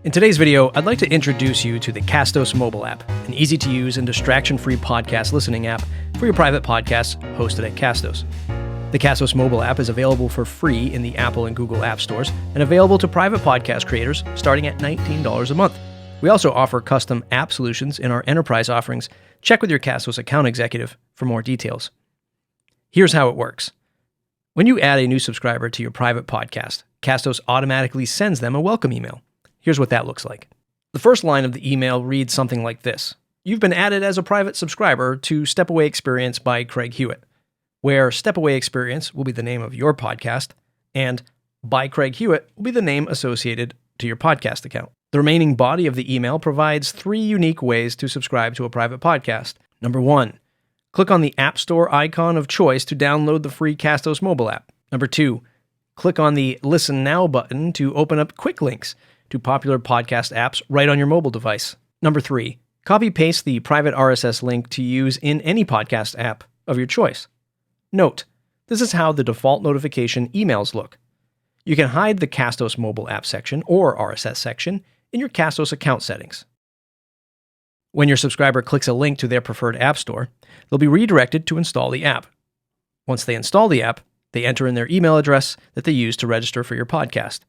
In today's video, I'd like to introduce you to the Castos Mobile App, an easy-to-use and distraction-free podcast listening app for your private podcasts hosted at Castos. The Castos Mobile App is available for free in the Apple and Google App Stores and available to private podcast creators starting at $19 a month. We also offer custom app solutions in our enterprise offerings. Check with your Castos account executive for more details. Here's how it works. When you add a new subscriber to your private podcast, Castos automatically sends them a welcome email. Here's what that looks like. The first line of the email reads something like this. You've been added as a private subscriber to Step Away Experience by Craig Hewitt, where Step Away Experience will be the name of your podcast, and by Craig Hewitt will be the name associated to your podcast account. The remaining body of the email provides 3 unique ways to subscribe to a private podcast. Number 1, click on the App Store icon of choice to download the free Castos mobile app. Number 2, click on the Listen Now button to open up quick links to popular podcast apps right on your mobile device. Number 3, copy-paste the private RSS link to use in any podcast app of your choice. Note, this is how the default notification emails look. You can hide the Castos mobile app section or RSS section in your Castos account settings. When your subscriber clicks a link to their preferred app store, they'll be redirected to install the app. Once they install the app, they enter in their email address that they use to register for your podcast.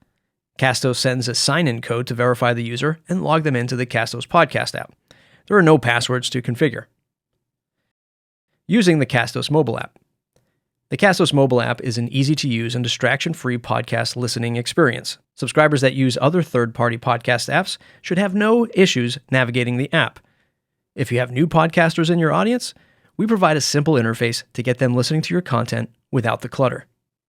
Castos sends a sign-in code to verify the user and log them into the Castos podcast app. There are no passwords to configure. Using the Castos mobile app. The Castos mobile app is an easy-to-use and distraction-free podcast listening experience. Subscribers that use other third-party podcast apps should have no issues navigating the app. If you have new podcasters in your audience, we provide a simple interface to get them listening to your content without the clutter.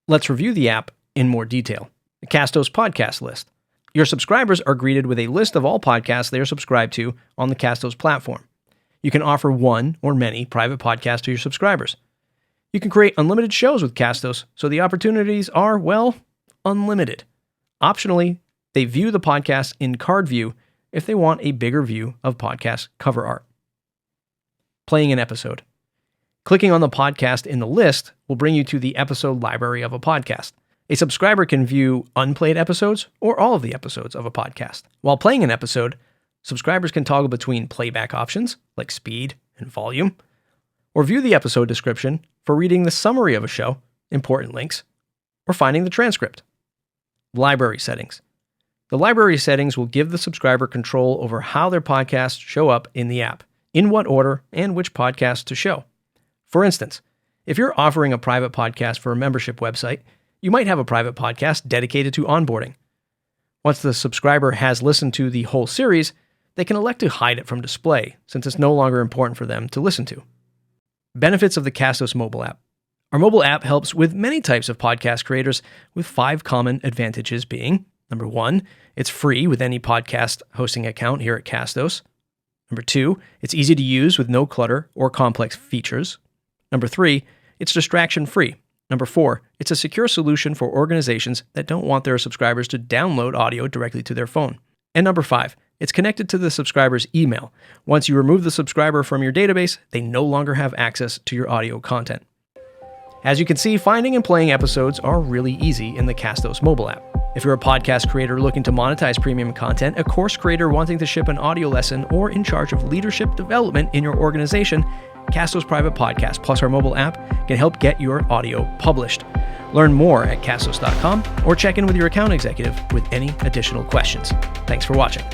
Let's review the app in more detail. The Castos podcast list. Your subscribers are greeted with a list of all podcasts they are subscribed to on the Castos platform. You can offer one or many private podcasts to your subscribers. You can create unlimited shows with Castos, so the opportunities are, well, unlimited. Optionally, they view the podcast in card view if they want a bigger view of podcast cover art. Playing an episode. Clicking on the podcast in the list will bring you to the episode library of a podcast. A subscriber can view unplayed episodes or all of the episodes of a podcast. While playing an episode, subscribers can toggle between playback options, like speed and volume, or view the episode description for reading the summary of a show, important links, or finding the transcript. Library settings. The library settings will give the subscriber control over how their podcasts show up in the app, in what order, and which podcasts to show. For instance, if you're offering a private podcast for a membership website, you might have a private podcast dedicated to onboarding. Once the subscriber has listened to the whole series, they can elect to hide it from display, since it's no longer important for them to listen to. Benefits of the Castos mobile app. Our mobile app helps with many types of podcast creators, with 5 common advantages being, number 1, it's free with any podcast hosting account here at Castos. Number 2, it's easy to use with no clutter or complex features. Number 3, it's distraction-free. Number 4, it's a secure solution for organizations that don't want their subscribers to download audio directly to their phone. And number 5, it's connected to the subscriber's email. Once you remove the subscriber from your database, they no longer have access to your audio content. As you can see, finding and playing episodes are really easy in the Castos mobile app. If you're a podcast creator looking to monetize premium content, a course creator wanting to ship an audio lesson, or in charge of leadership development in your organization, Castos Private Podcast plus our mobile app can help get your audio published. Learn more at castos.com or check in with your account executive with any additional questions. Thanks for watching.